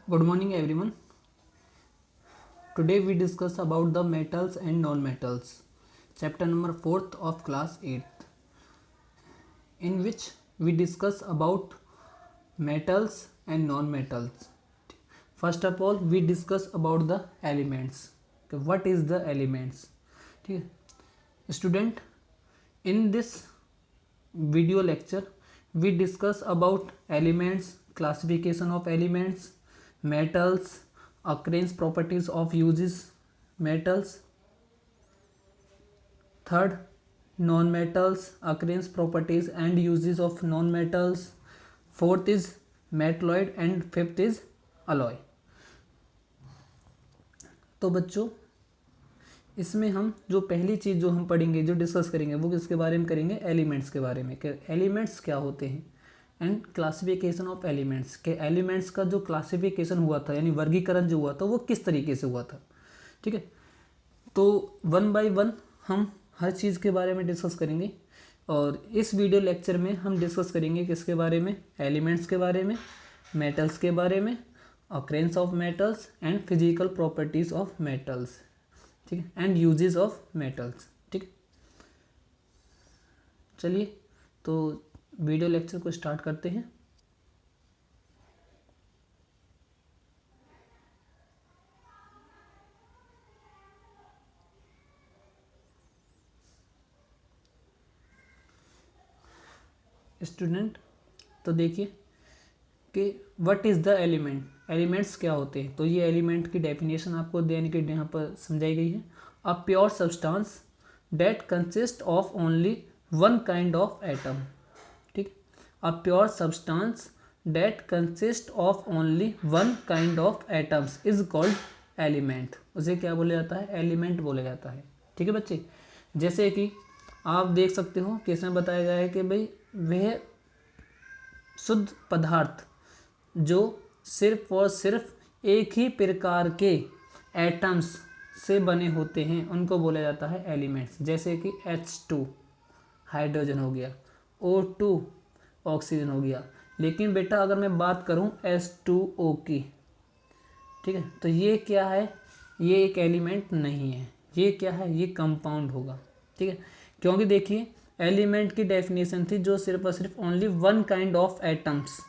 Good morning everyone. Today we discuss about the metals and non-metals. Chapter number 4th of class 8th, in which we discuss about metals and non-metals. First of all we discuss about the elements. Okay, what is the elements? ठीक है student, in this video lecture we discuss about elements, classification of elements, metals, occurrence properties of uses metals. Third, non-metals, occurrence properties and uses of non-metals. Fourth is metalloid and fifth is alloy. तो बच्चों इसमें हम जो पहली चीज़ जो हम पढ़ेंगे, जो डिस्कस करेंगे, वो किसके बारे में करेंगे? एलिमेंट्स के बारे में। कि एलिमेंट्स क्या होते हैं एंड क्लासिफिकेशन ऑफ एलिमेंट्स। के एलिमेंट्स का जो क्लासिफिकेशन हुआ था यानी वर्गीकरण जो हुआ था वो किस तरीके से हुआ था। ठीक है, तो वन बाय वन हम हर चीज़ के बारे में डिस्कस करेंगे। और इस वीडियो लेक्चर में हम डिस्कस करेंगे किसके बारे में? एलिमेंट्स के बारे में, मेटल्स के बारे में, occurrence of metals and physical properties of metals. ठीक है, एंड यूजेस ऑफ मेटल्स। ठीक, चलिए तो वीडियो लेक्चर को स्टार्ट करते हैं। स्टूडेंट, तो देखिए कि what is the element, elements क्या होते हैं। तो ये एलिमेंट की डेफिनेशन आपको देने के यहाँ पर समझाई गई है। A pure substance that consist of only one kind of atom. ठीक, a pure substance that consist of only one kind of atoms is called element. उसे क्या बोला जाता है? एलिमेंट बोला जाता है। ठीक है बच्चे, जैसे कि आप देख सकते हो कि इसमें बताया गया है कि भाई वह शुद्ध पदार्थ जो सिर्फ और सिर्फ एक ही प्रकार के एटम्स से बने होते हैं उनको बोला जाता है एलिमेंट्स। जैसे कि H2 हाइड्रोजन हो गया, O2 ऑक्सीजन हो गया। लेकिन बेटा अगर मैं बात करूं H2O की, ठीक है, तो ये क्या है? ये एक एलिमेंट नहीं है। ये क्या है? ये कंपाउंड होगा। ठीक है, क्योंकि देखिए एलिमेंट की डेफिनेशन थी जो सिर्फ और सिर्फ only one kind of atoms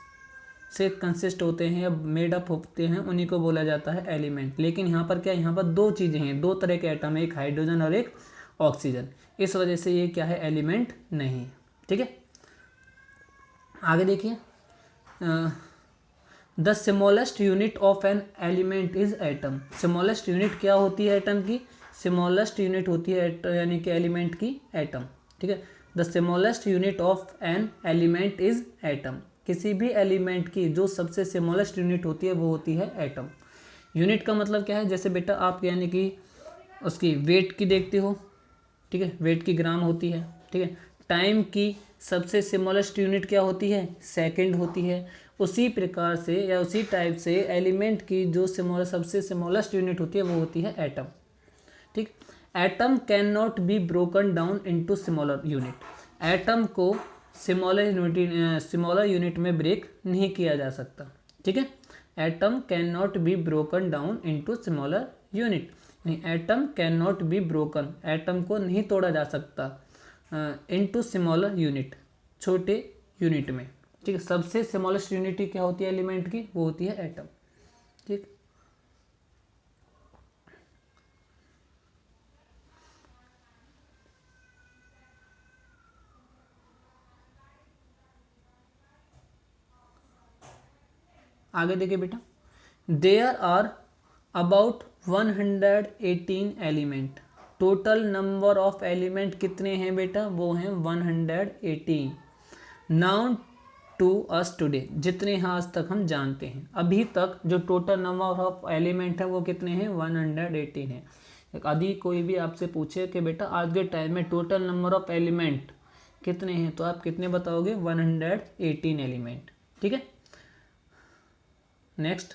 से कंसिस्ट होते हैं या मेड अप होते हैं, उन्हीं को बोला जाता है एलिमेंट। लेकिन यहाँ पर क्या है? यहाँ पर दो चीज़ें हैं, दो तरह के एटम है, एक हाइड्रोजन और एक ऑक्सीजन। इस वजह से ये क्या है? एलिमेंट नहीं है। ठीक है, आगे देखिए, the smallest unit of an element is atom. Smallest unit क्या होती है एटम की? स्मॉलेस्ट यूनिट होती है यानी कि एलिमेंट की एटम। ठीक है, the smallest unit of an element is atom. किसी भी एलिमेंट की जो सबसे स्मॉलेस्ट यूनिट होती है वो होती है एटम। यूनिट का मतलब क्या है? जैसे बेटा आप यानी कि उसकी वेट की देखते हो, ठीक है, वेट की ग्राम होती है। ठीक है, टाइम की सबसे स्मॉलेस्ट यूनिट क्या होती है? सेकंड होती है। उसी प्रकार से या उसी टाइप से एलिमेंट की जो सबसे स्मॉलेस्ट यूनिट होती है वो होती है एटम। ठीक, atom can not be broken down into smaller unit. Atom को स्मॉलर यूनिट में ब्रेक नहीं किया जा सकता। ठीक है, atom can not be broken down into smaller unit. Atom can not be broken, atom को नहीं तोड़ा जा सकता इनटू स्मॉलर यूनिट, छोटे यूनिट में। ठीक है, सबसे स्मॉलेस्ट यूनिट क्या होती है एलिमेंट की? वो होती है एटम। ठीक, आगे देखिए बेटा, there are about 118 element. Total number of element कितने हैं बेटा? वो हैं 118। नाउन टू अस टुडे, जितने आज तक हम जानते हैं, अभी तक जो टोटल नंबर ऑफ एलिमेंट है वो कितने हैं? 118 है। यदि कोई भी आपसे पूछे कि बेटा आज के टाइम में टोटल नंबर ऑफ एलिमेंट कितने हैं, तो आप कितने बताओगे? 118 एलिमेंट। ठीक है, next,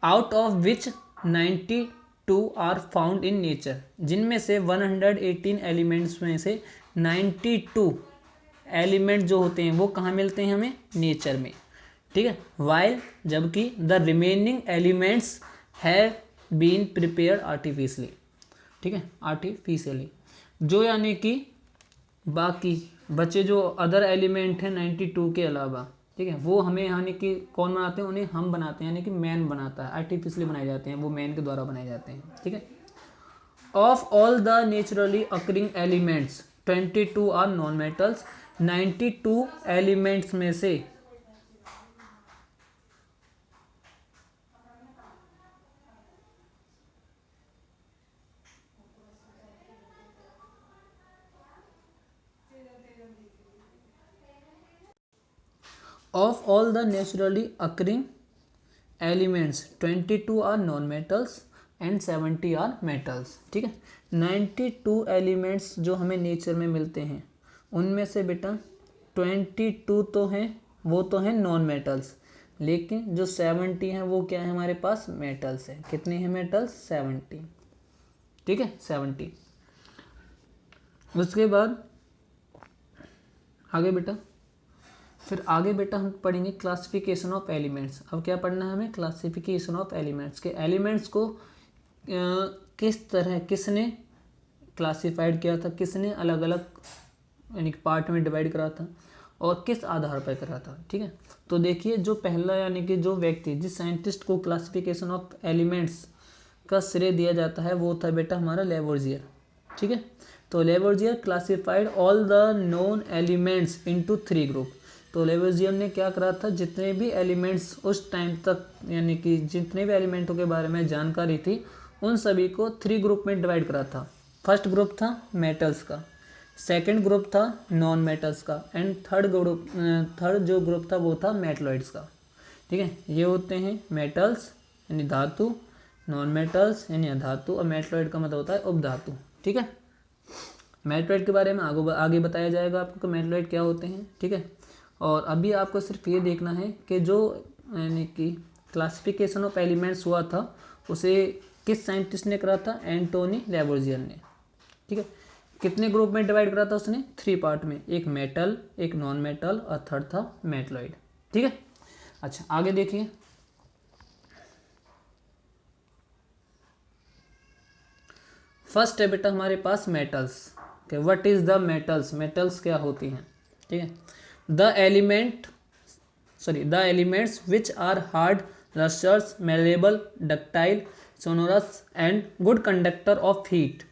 out of which 92 are found in nature. जिनमें से 118 एलिमेंट्स में से 92 एलिमेंट जो होते हैं वो कहाँ मिलते हैं हमें? नेचर में। ठीक है, वाइल जबकि the remaining elements have been prepared artificially, ठीक है, आर्टिफिशियली, जो यानी कि बाकी बचे जो अदर एलिमेंट हैं 92 के अलावा, ठीक है, वो हमें यानी कि कौन बनाते हैं, उन्हें हम बनाते हैं, यानी कि मैन बनाता है, आर्टिफिशियली बनाए जाते हैं, वो मैन के द्वारा बनाए जाते हैं, ठीक है। Of all the naturally occurring elements 22 are non metals, 92 elements में से of all the naturally occurring elements 22 are non metals and 70 are metals, ठीक है। 92 एलिमेंट्स जो हमें नेचर में मिलते हैं उनमें से बेटा 22 तो हैं, वो तो हैं नॉन मेटल्स, लेकिन जो 70 हैं वो क्या है हमारे पास, मेटल्स है। कितने हैं मेटल्स, 70, ठीक है, 70। उसके बाद आगे बेटा, फिर आगे बेटा हम पढ़ेंगे क्लासिफिकेशन ऑफ एलिमेंट्स। अब क्या पढ़ना है हमें, क्लासिफिकेशन ऑफ एलिमेंट्स, के एलिमेंट्स को किस तरह किसने क्लासिफाइड किया था, किसने अलग अलग यानी कि पार्ट में डिवाइड करा था और किस आधार पर करा था, ठीक है। तो देखिए जो पहला यानी कि जो व्यक्ति, जिस साइंटिस्ट को क्लासिफिकेशन ऑफ एलिमेंट्स का श्रेय दिया जाता है वो था बेटा हमारा लेवोर्जियर, ठीक है। तो Lavoisier classified all the known elements into 3 group. तो लेवोर्जियर ने क्या करा था, जितने भी एलिमेंट्स उस टाइम तक यानी कि जितने भी एलिमेंटों के बारे में जानकारी थी उन सभी को 3 ग्रुप में डिवाइड करा था। फर्स्ट ग्रुप था मेटल्स का, सेकंड ग्रुप था नॉन मेटल्स का, एंड थर्ड जो ग्रुप था वो था मेटलॉइड्स का, ठीक है। ये होते हैं मेटल्स यानी धातु, नॉन मेटल्स यानी अधातु, और मेटलॉइड का मतलब होता है उपधातु, ठीक है। मेटलॉइड के बारे में आगे बताया जाएगा आपको कि मेटलॉइड क्या होते हैं, ठीक है। और अभी आपको सिर्फ ये देखना है कि जो यानी कि क्लासिफिकेशन ऑफ एलिमेंट्स हुआ था उसे किस साइंटिस्ट ने करा था, एंटोनी लेवोर्जियर ने, ठीक है। कितने ग्रुप में डिवाइड करा था उसने, 3 पार्ट में, एक मेटल, एक नॉन मेटल और थर्ड था मेटलॉइड, ठीक है। अच्छा आगे देखिए, फर्स्ट है बेटा हमारे पास मेटल्स, कि what is the metals, metals क्या होती हैं, ठीक है। The elements which are hard, lustrous, malleable, ductile, sonorous and good conductor of heat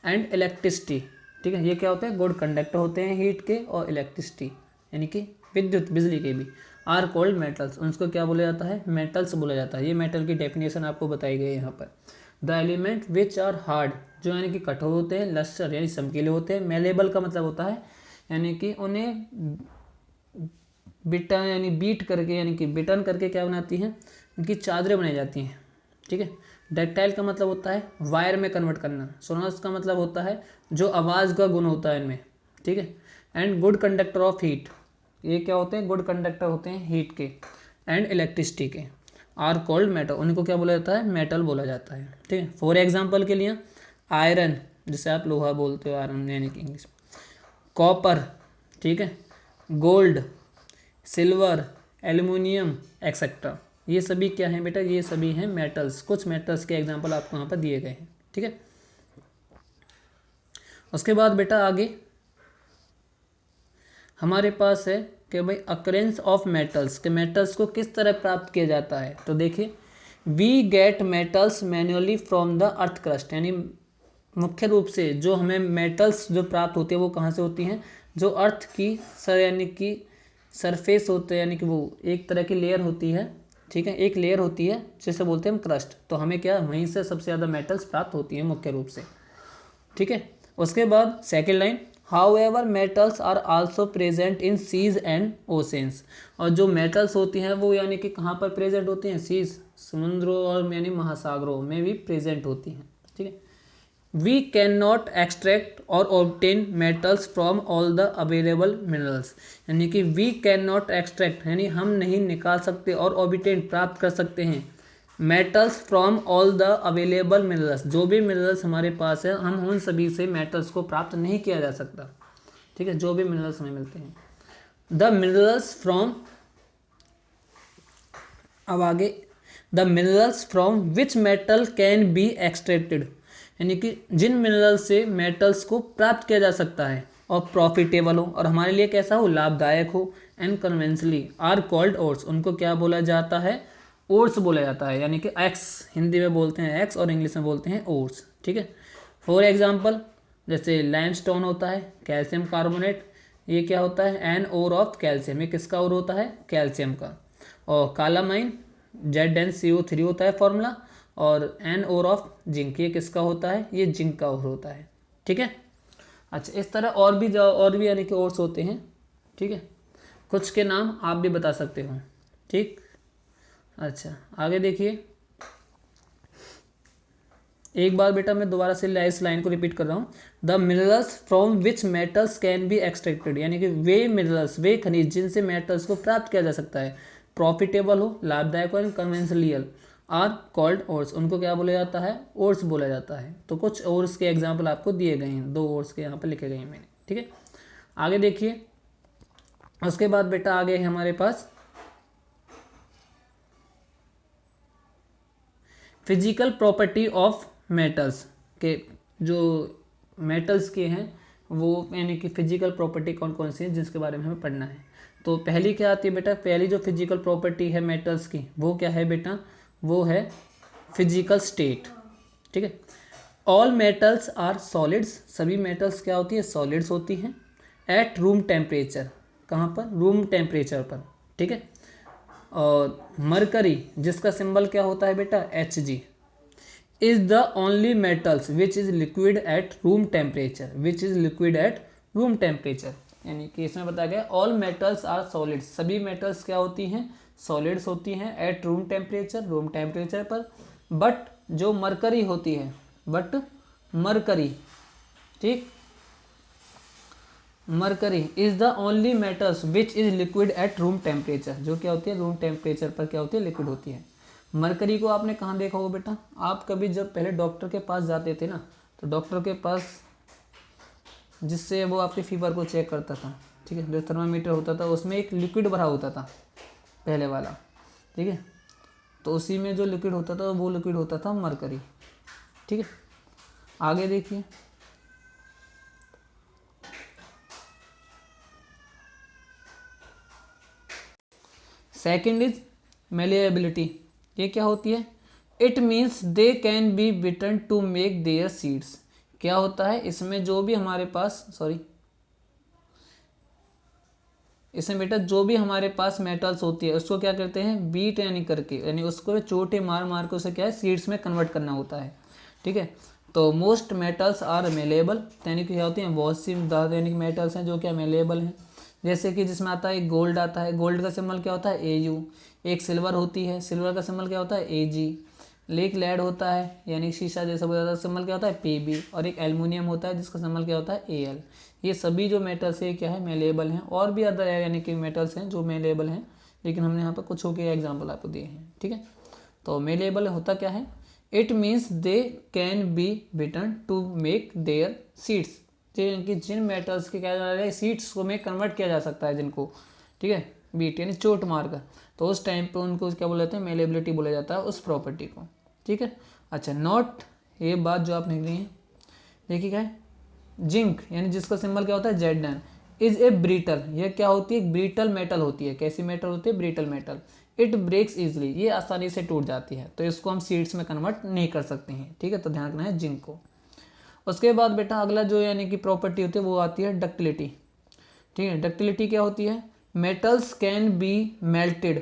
and electricity, ठीक है। ये क्या होते हैं, गुड कंडक्टर होते हैं हीट के और इलेक्ट्रिसिटी यानी कि विद्युत बिजली के भी, आर कोल्ड मेटल्स, उनको क्या बोला जाता है, मेटल्स बोला जाता है। ये मेटल की डेफिनेशन आपको बताई गई है यहाँ पर। The element which are hard, जो यानी कि कठोर होते हैं, लस्टर यानी चमकीले होते हैं, मेलेबल का मतलब होता है यानी कि उन्हें बिटन यानी बीट करके यानी कि बिटन करके क्या बनाती हैं, उनकी चादरें बनाई जाती हैं, ठीक है। डक्टाइल का मतलब होता है वायर में कन्वर्ट करना, सोनस का मतलब होता है जो आवाज़ का गुण होता है इनमें, ठीक है। And good conductor of heat, ये क्या होते हैं, गुड कंडक्टर होते हैं हीट के एंड इलेक्ट्रिसिटी के, आर कोल्ड मेटल, उनको क्या बोला जाता है, मेटल बोला जाता है, ठीक है। फॉर एग्जाम्पल के लिए आयरन, जिसे आप लोहा बोलते हो आयरन यानी कि इंग्लिश, कॉपर, ठीक है, गोल्ड, सिल्वर, एल्युमिनियम एक्सेट्रा, ये सभी क्या हैं बेटा, ये सभी हैं मेटल्स। कुछ मेटल्स के एग्जांपल आपको यहाँ पर दिए गए हैं, ठीक है। उसके बाद बेटा आगे हमारे पास है कि भाई अकरेंस ऑफ मेटल्स, के मेटल्स को किस तरह प्राप्त किया जाता है। तो देखिए, we get metals manually from the earth crust, यानी मुख्य रूप से जो हमें मेटल्स जो प्राप्त होती है वो कहाँ से होती हैं, जो अर्थ की यानी कि सरफेस होते हैं, यानी कि वो एक तरह की लेयर होती है, ठीक है, एक लेयर होती है जिसे बोलते हैं हम क्रस्ट। तो हमें क्या वहीं से सबसे ज़्यादा मेटल्स प्राप्त होती हैं मुख्य रूप से, ठीक है। उसके बाद second line, however metals are also present in seas and oceans, और जो मेटल्स होती हैं वो यानी कि कहाँ पर प्रेजेंट होती हैं, सीज, समुद्रों और यानी महासागरों में भी प्रेजेंट होती हैं, ठीक है। वी कैन नॉट एक्सट्रैक्ट और obtain metals from all the available minerals, यानी कि वी कैन नॉट एक्सट्रैक्ट यानी हम नहीं निकाल सकते और ऑब्टेन प्राप्त कर सकते हैं metals from all the available minerals, जो भी मिनरल्स हमारे पास है हम उन सभी से मेटल्स को प्राप्त नहीं किया जा सकता, ठीक है, जो भी मिनरल्स हमें मिलते हैं। द मिनरल्स फ्रॉम अब आगे, the minerals from which metal can be extracted, यानी कि जिन मिनरल से मेटल्स को प्राप्त किया जा सकता है और प्रॉफिटेबल हो और हमारे लिए कैसा हो, लाभदायक हो, and conventionally are called ores, उनको क्या बोला जाता है, ओर्स बोला जाता है, यानी कि एक्स, हिंदी में बोलते हैं एक्स और इंग्लिश में बोलते हैं ओर्स, ठीक है। फॉर एग्जाम्पल, जैसे लाइमस्टोन होता है, कैल्शियम कार्बोनेट, ये क्या होता है, एन ओर ऑफ कैल्शियम, ये किसका ओर होता है, कैल्शियम का। और कालामाइन, ZnCO3 होता है फॉर्मूला, और एन ओर ऑफ जिंक, ये किसका होता है, ये जिंक का ओर होता है, ठीक है। अच्छा, इस तरह और भी यानी कि ओर्स होते हैं, ठीक है। कुछ के नाम आप भी बता सकते हो, ठीक। अच्छा, आगे देखिए, एक बार बेटा मैं दोबारा से इस लाइन को रिपीट कर रहा हूँ, the minerals from which metals can be extracted, यानी कि वे मिनरल्स, वे खनिज जिनसे मेटल्स को प्राप्त किया जा सकता है, प्रॉफिटेबल हो, लाभदायक हो, and conventional are called ores, उनको क्या बोला जाता है, ओर्स बोला जाता है। तो कुछ ओर्स के एग्जाम्पल आपको दिए गए हैं, 2 ओर्स के यहाँ पर लिखे गए हैं मैंने, ठीक है। आगे देखिए, उसके बाद बेटा आगे है हमारे पास फिजिकल प्रॉपर्टी ऑफ मेटल्स के, जो मेटल्स के हैं वो यानी कि फिजिकल प्रॉपर्टी कौन कौन सी है जिसके बारे में हमें पढ़ना है। तो पहली क्या आती है बेटा, पहली जो फिजिकल प्रॉपर्टी है मेटल्स की वो क्या है बेटा, वो है फिजिकल स्टेट, ठीक है। ऑल मेटल्स आर सॉलिड्स, सभी मेटल्स क्या होती है, सॉलिड्स होती हैं, एट रूम टेम्परेचर, कहाँ पर, रूम टेम्परेचर पर, ठीक है। और मरकरी जिसका सिंबल क्या होता है बेटा, Hg, is the only metals which is liquid at room temperature, which is liquid at room temperature, यानी कि इसमें बताया गया ऑल मेटल्स आर सॉलिड्स, सभी मेटल्स क्या होती हैं, सॉलिड्स होती हैं, at room temperature, room temperature पर, बट जो मरकरी होती है, बट मरकरी, ठीक, mercury is the only metals which is liquid at room temperature, जो क्या होती है, रूम टेम्परेचर पर क्या होती है, लिक्विड होती है। मरकरी को आपने कहाँ देखा होगा बेटा, आप कभी जब पहले डॉक्टर के पास जाते थे ना, तो डॉक्टर के पास जिससे वो आपके फीवर को चेक करता था, ठीक है, जो थर्मामीटर होता था उसमें एक लिक्विड भरा होता था पहले वाला, ठीक है, तो उसी में जो लिक्विड होता था वो लिक्विड होता था मरकरी, ठीक है। आगे देखिए, सेकेंड इज मेलेबिलिटी, ये क्या होती है, it means they can be beaten to make their sheets, क्या होता है इसमें, जो भी हमारे पास इसमें बेटा जो भी हमारे पास मेटल्स होती है उसको क्या करते हैं, बीट यानी करके, यानी उसको चोटे मार मार के उसे क्या है, सीड्स में कन्वर्ट करना होता है, ठीक है। तो मोस्ट मेटल्स आर मेलेबल, यानी कि क्या होती हैं, बहुत सी यानी कि मेटल्स हैं जो कि मेलेबल हैं, जैसे कि जिसमें आता है गोल्ड आता है, गोल्ड का सिंबल क्या होता है, AU, एक सिल्वर होती है, सिल्वर का सिंबल क्या होता है, AG, लेक लेड होता है यानी शीशा जैसा बोला जाता है, सिंबल क्या होता है, PB, और एक एल्युमिनियम होता है जिसका सिंबल क्या होता है, AL। ये सभी जो मेटल्स है क्या है, मेलेबल हैं, और भी अदर यानी कि मेटल्स हैं जो मेलेबल हैं, लेकिन हमने यहाँ पर कुछ के एग्जाम्पल आपको दिए हैं, ठीक है। तो मेलेबल होता क्या है, it means they can be beaten to make their sheets, कि जिन मेटल्स के क्या जा रहा है, सीड्स को में कन्वर्ट किया जा सकता है जिनको, ठीक है, बीट यानी चोट मारकर, तो उस टाइम पे उनको क्या बोला जाता है, मेलेबिलिटी बोला जाता है उस प्रॉपर्टी को, ठीक है। अच्छा, नॉट, ये बात जो आप लिख रही है देखिए क्या है, जिंक यानी जिसका सिंबल क्या होता है, Zn, इज ए ब्रिटल, ये क्या होती है, ब्रिटल मेटल होती है, कैसी मेटल होती है, brittle metal, it breaks easily, ये आसानी से टूट जाती है, तो इसको हम सीड्स में कन्वर्ट नहीं कर सकते हैं, ठीक है, तो ध्यान रखना है जिंक को। उसके बाद बेटा अगला जो यानी कि प्रॉपर्टी होती है वो आती है डक्टिलिटी, ठीक है। डक्टिलिटी क्या होती है, मेटल्स कैन बी मेल्टेड,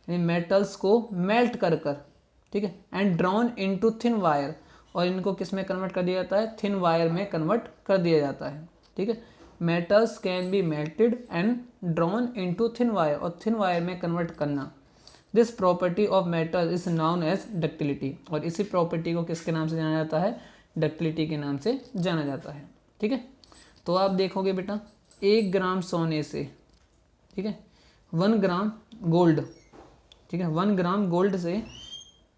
यानी मेटल्स को मेल्ट कर कर, ठीक है, and drawn into thin wire, और इनको किस में कन्वर्ट कर दिया जाता है, थिन वायर में कन्वर्ट कर दिया जाता है, ठीक है। Metals can be melted and drawn into thin wire, और थिन वायर में कन्वर्ट करना, this property of metal is known as ductility, और इसी प्रॉपर्टी को किसके नाम से जाना जाता है, डक्टिलिटी के नाम से जाना जाता है, ठीक है। तो आप देखोगे बेटा 1 ग्राम सोने से, ठीक है, 1 ग्राम गोल्ड, ठीक है, 1 ग्राम गोल्ड से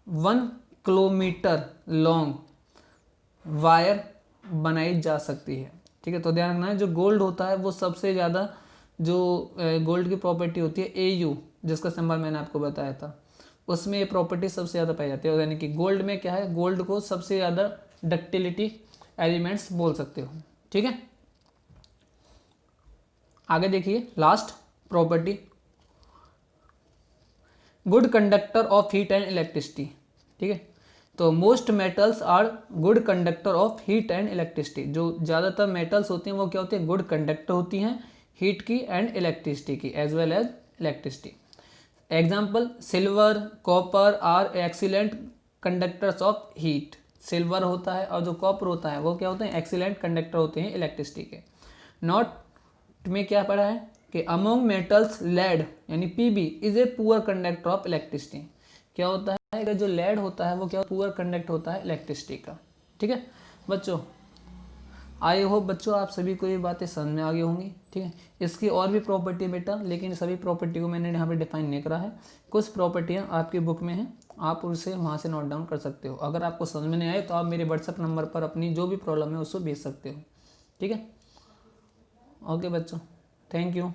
1 किलोमीटर लॉन्ग वायर बनाई जा सकती है, ठीक है। तो ध्यान रखना है, जो गोल्ड होता है वो सबसे ज़्यादा, जो गोल्ड की प्रॉपर्टी होती है AU, जिसका सिंबल मैंने आपको बताया था, उसमें ये प्रॉपर्टी सबसे ज़्यादा पाई जाती है। यानी कि गोल्ड में क्या है, गोल्ड को सबसे ज़्यादा डक्टिलिटी एलिमेंट्स बोल सकते हो। ठीक है, आगे देखिए last property, good conductor of heat and electricity. ठीक है, तो most metals are good conductor of heat and electricity. जो ज़्यादातर मेटल्स होती हैं वो क्या होती हैं, गुड कंडक्टर होती हैं हीट की एंड इलेक्ट्रिसिटी की, as well as electricity. Example, silver, copper are excellent conductors of heat. Silver होता है और जो कॉपर होता है वो क्या होते हैं, एक्सीलेंट कंडक्टर होते हैं इलेक्ट्रिसिटी के। नोट में क्या पढ़ा है कि अमोंग मेटल्स लेड यानी PB is a poor conductor of electricity. क्या होता है कि जो लेड होता है वो क्या पुअर कंडक्ट होता है इलेक्ट्रिसिटी का। ठीक है बच्चों, आई होप बच्चों आप सभी को ये बातें समझ में आ गई होंगी। ठीक है, इसकी और भी प्रॉपर्टी बेटा, लेकिन सभी प्रॉपर्टी को मैंने यहाँ पे डिफाइन नहीं करा है। कुछ प्रॉपर्टियाँ आपकी बुक में हैं, आप उसे वहाँ से नोट डाउन कर सकते हो। अगर आपको समझ में नहीं आए तो आप मेरे व्हाट्सएप नंबर पर अपनी जो भी प्रॉब्लम है उसको भेज सकते हो। ठीक है, ओके बच्चों, थैंक यू।